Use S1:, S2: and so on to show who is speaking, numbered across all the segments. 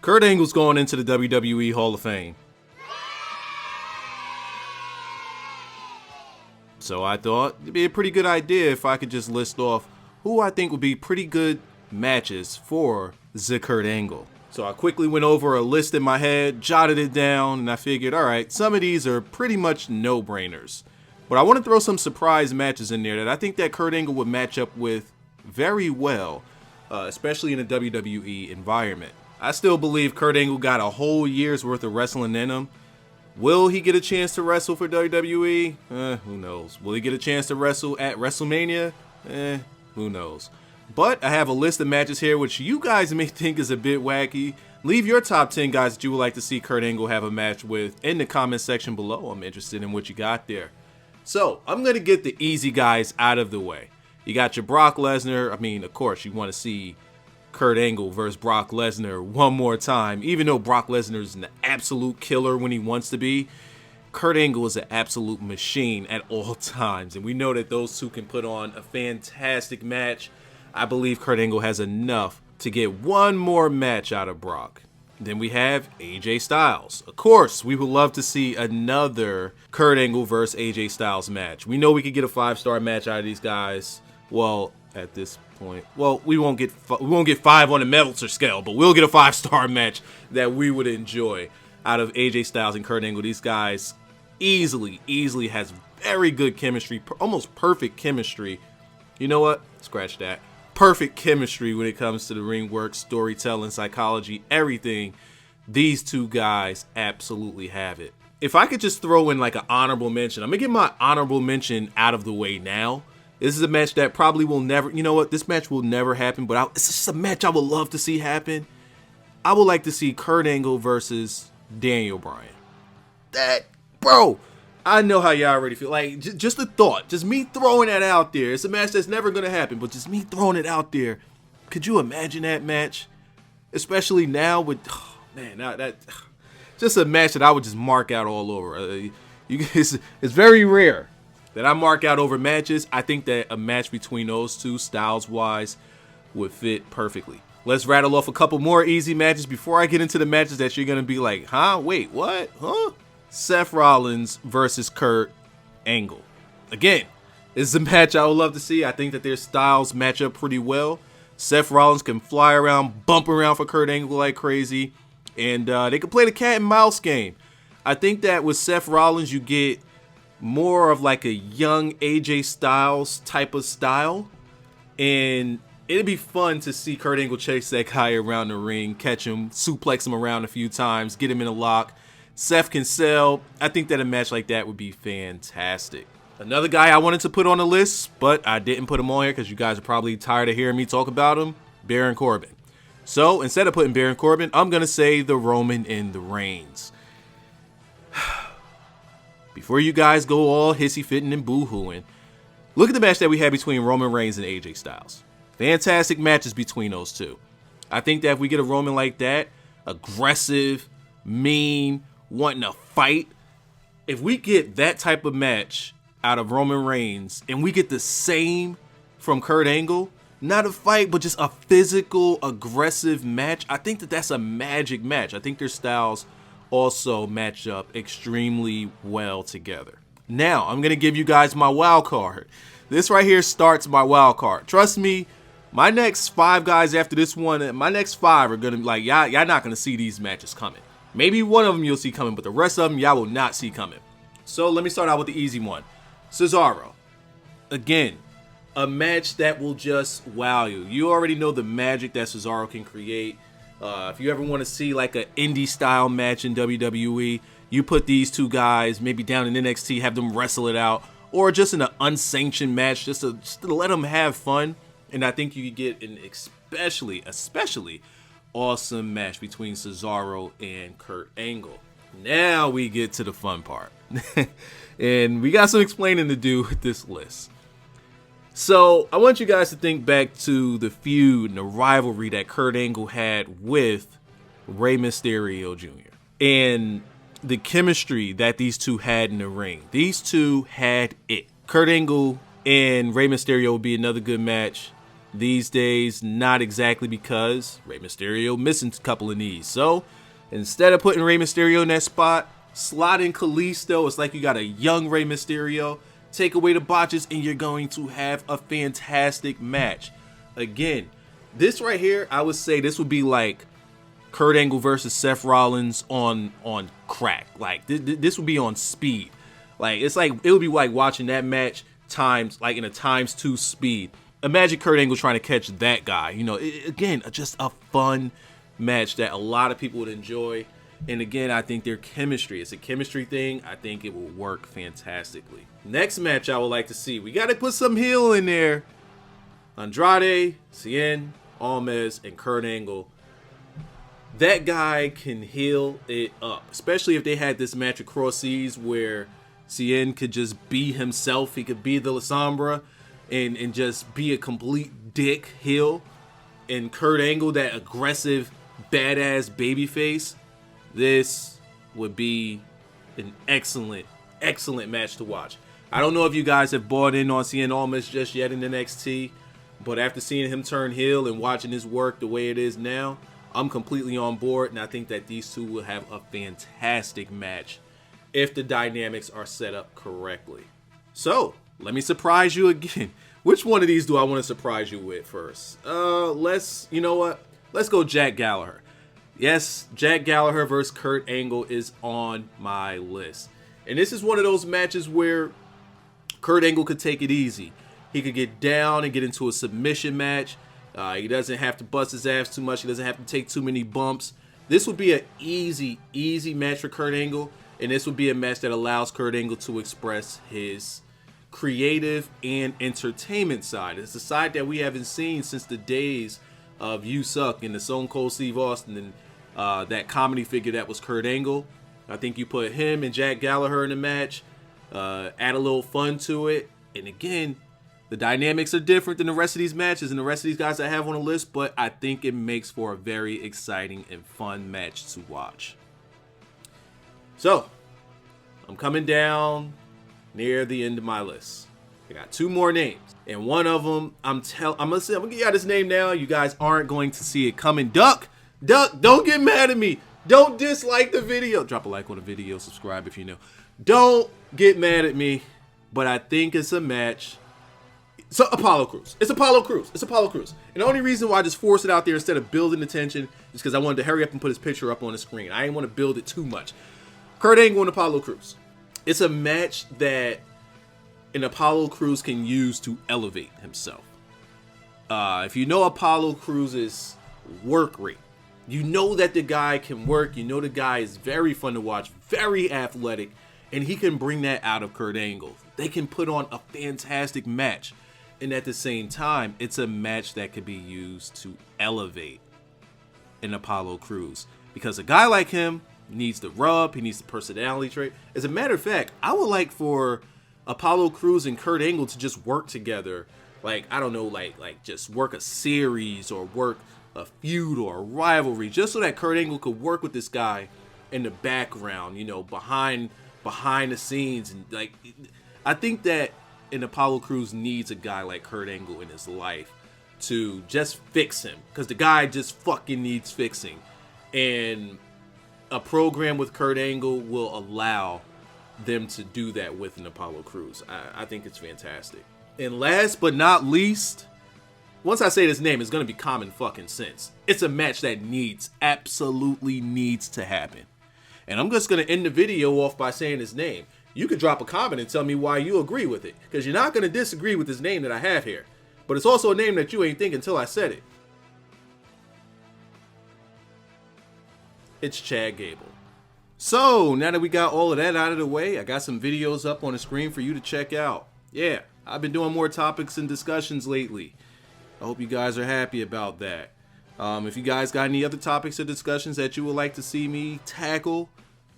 S1: Kurt Angle's going into the WWE Hall of Fame. So I thought it'd be a pretty good idea if I could just list off who I think would be pretty good matches for the Kurt Angle. So I quickly went over a list in my head, jotted it down, and I figured, all right, some of these are pretty much no-brainers. But I want to throw some surprise matches in there that I think that Kurt Angle would match up with very well, especially in a WWE environment. I still believe Kurt Angle got a whole year's worth of wrestling in him. Will he get a chance to wrestle for WWE? Who knows. Will he get a chance to wrestle at WrestleMania? Who knows. But I have a list of matches here which you guys may think is a bit wacky. Leave your top 10 guys that you would like to see Kurt Angle have a match with in the comment section below. I'm interested in what you got there. So I'm going to get the easy guys out of the way. You got your Brock Lesnar. I mean, of course, you want to see Kurt Angle versus Brock Lesnar one more time. Even though Brock Lesnar is an absolute killer when he wants to be, Kurt Angle is an absolute machine at all times. And we know that those two can put on a fantastic match. I believe Kurt Angle has enough to get one more match out of Brock. Then we have AJ Styles. Of course, we would love to see another Kurt Angle versus AJ Styles match. We know we could get a 5-star match out of these guys. Well, at this point, well, we won't get 5 on the Meltzer scale, but we'll get a 5-star match that we would enjoy out of AJ Styles and Kurt Angle. These guys easily has very good chemistry, almost perfect chemistry. You know what? Scratch that. Perfect chemistry when it comes to the ring work, storytelling, psychology, everything. These two guys absolutely have it. If I could just throw in like an honorable mention, I'm gonna get my honorable mention out of the way now. This is a match that probably will never, you know what, this match will never happen, but it's just a match I would love to see happen. I would like to see Kurt Angle versus Daniel Bryan. That, bro, I know how y'all already feel. Like, just a thought, just me throwing that out there. It's a match that's never going to happen, but just me throwing it out there. Could you imagine that match? Especially now with, oh, man, that just a match that I would just mark out all over. It's very rare that I mark out over matches. I think that a match between those two, styles-wise, would fit perfectly. Let's rattle off a couple more easy matches before I get into the matches that you're going to be like, huh? Wait, what? Huh? Seth Rollins versus Kurt Angle. Again, this is a match I would love to see. I think that their styles match up pretty well. Seth Rollins can fly around, bump around for Kurt Angle like crazy, and they can play the cat and mouse game. I think that with Seth Rollins, you get more of like a young AJ Styles type of style, and it'd be fun to see Kurt Angle chase that guy around the ring, catch him, suplex him around a few times, get him in a lock. Seth can sell. I think that a match like that would be fantastic. Another guy I wanted to put on the list, but I didn't put him on here because you guys are probably tired of hearing me talk about him, Baron Corbin. So instead of putting Baron Corbin, I'm going to say the Roman and the Reigns. Before you guys go all hissy-fitting and boo-hooing, look at the match that we had between Roman Reigns and AJ Styles. Fantastic matches between those two. I think that if we get a Roman like that, aggressive, mean, wanting to fight, if we get that type of match out of Roman Reigns and we get the same from Kurt Angle, not a fight, but just a physical, aggressive match, I think that that's a magic match. I think their styles also match up extremely well together. Now, I'm going to give you guys my wild card. This right here starts my wild card. Trust me, my next 5 guys after this one, my next 5 are going to be like, y'all not going to see these matches coming. Maybe one of them you'll see coming, but the rest of them y'all will not see coming. So let me start out with the easy one. Cesaro. Again, a match that will just wow you. You already know the magic that Cesaro can create. If you ever want to see like an indie style match in WWE, you put these two guys maybe down in NXT, have them wrestle it out, or just in an unsanctioned match, just to let them have fun. And I think you could get an especially awesome match between Cesaro and Kurt Angle. Now we get to the fun part. And we got some explaining to do with this list. So I want you guys to think back to the feud and the rivalry that Kurt Angle had with Rey Mysterio Jr. and the chemistry that these two had in the ring. These two had it. Kurt Angle and Rey Mysterio would be another good match. These days, not exactly, because Rey Mysterio missing a couple of knees. So instead of putting Rey Mysterio in that spot, slot in Kalisto. It's like you got a young Rey Mysterio. Take away the botches and you're going to have a fantastic match. Again, this right here, I would say this would be like Kurt Angle versus Seth Rollins on crack. Like this would be on speed. Like it's like it would be like watching that match times like in a ×2 speed. Imagine Kurt Angle trying to catch that guy. You know, again, just a fun match that a lot of people would enjoy. And again, I think their chemistry, it's a chemistry thing. I think it will work fantastically. Next match I would like to see. We got to put some heel in there. Andrade, Cien, Almas, and Kurt Angle. That guy can heal it up. Especially if they had this match across seas where Cien could just be himself. He could be the La Sombra and just be a complete dick heel. And Kurt Angle, that aggressive, badass babyface. This would be an excellent, excellent match to watch. I don't know if you guys have bought in on Cien Almas just yet in NXT, but after seeing him turn heel and watching his work the way it is now, I'm completely on board, and I think that these two will have a fantastic match if the dynamics are set up correctly. So, let me surprise you again. Which one of these do I want to surprise you with first? You know what? Let's go Jack Gallagher. Yes, Jack Gallagher versus Kurt Angle is on my list. And this is one of those matches where Kurt Angle could take it easy. He could get down and get into a submission match. He doesn't have to bust his ass too much. He doesn't have to take too many bumps. This would be an easy match for Kurt Angle. And this would be a match that allows Kurt Angle to express his creative and entertainment side. It's a side that we haven't seen since the days of You Suck and the Stone Cold Steve Austin and that comedy figure that was Kurt Angle. I think you put him and Jack Gallagher in the match, add a little fun to it. And again, the dynamics are different than the rest of these matches and the rest of these guys I have on the list, but I think it makes for a very exciting and fun match to watch. So, I'm coming down near the end of my list. I got two more names, and one of them I'm gonna give you this name now. You guys aren't going to see it coming. Duck, don't get mad at me. Don't dislike the video. Drop a like on the video. Subscribe if you know. Don't get mad at me, but I think it's a match. So Apollo Crews. It's Apollo Crews. And the only reason why I just force it out there instead of building the tension is because I wanted to hurry up and put his picture up on the screen. I didn't want to build it too much. Kurt Angle and Apollo Crews. It's a match that an Apollo Crews can use to elevate himself. If you know Apollo Crews' work rate, you know that the guy can work. You know the guy is very fun to watch, very athletic, and he can bring that out of Kurt Angle. They can put on a fantastic match. And at the same time, it's a match that could be used to elevate an Apollo Crews. Because a guy like him needs the rub, he needs the personality trait. As a matter of fact, I would like for Apollo Crews and Kurt Angle to just work together. Like, I don't know, like just work a series or work a feud or a rivalry, just so that Kurt Angle could work with this guy in the background, you know, behind the scenes. And like, I think that an Apollo Crews needs a guy like Kurt Angle in his life to just fix him, because the guy just fucking needs fixing. And a program with Kurt Angle will allow them to do that with an Apollo Crews. I think it's fantastic. And last but not least, once I say this name, it's going to be common fucking sense. It's a match that absolutely needs to happen. And I'm just going to end the video off by saying his name. You could drop a comment and tell me why you agree with it, because you're not going to disagree with this name that I have here. But it's also a name that you ain't thinking until I said it. It's Chad Gable. So, now that we got all of that out of the way, I got some videos up on the screen for you to check out. Yeah, I've been doing more topics and discussions lately. I hope you guys are happy about that. If you guys got any other topics or discussions that you would like to see me tackle,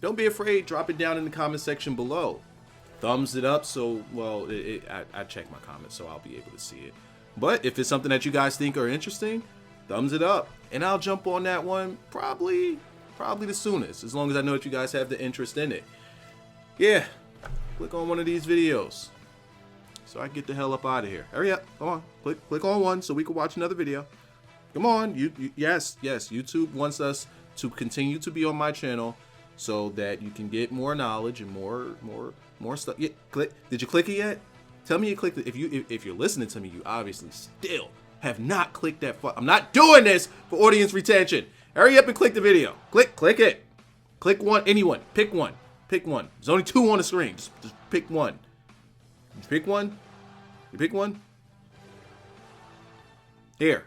S1: don't be afraid, drop it down in the comment section below. Thumbs it up so, well, I check my comments so I'll be able to see it. But if it's something that you guys think are interesting, thumbs it up. And I'll jump on that one probably the soonest, as long as I know that you guys have the interest in it. Yeah, click on one of these videos. so I can get the hell up out of here. Hurry up. Come on. Click on one so we can watch another video. Come on. Yes. YouTube wants us to continue to be on my channel so that you can get more knowledge and more stuff. Yeah, click. Did you click it yet? Tell me you clicked it. If you're listening to me, you obviously still have not clicked that. I'm not doing this for audience retention. Hurry up and click the video. Click it. Click one. Anyone. Pick one. Pick one. There's only 2 on the screen. Just pick one. You pick one? You pick one? Here.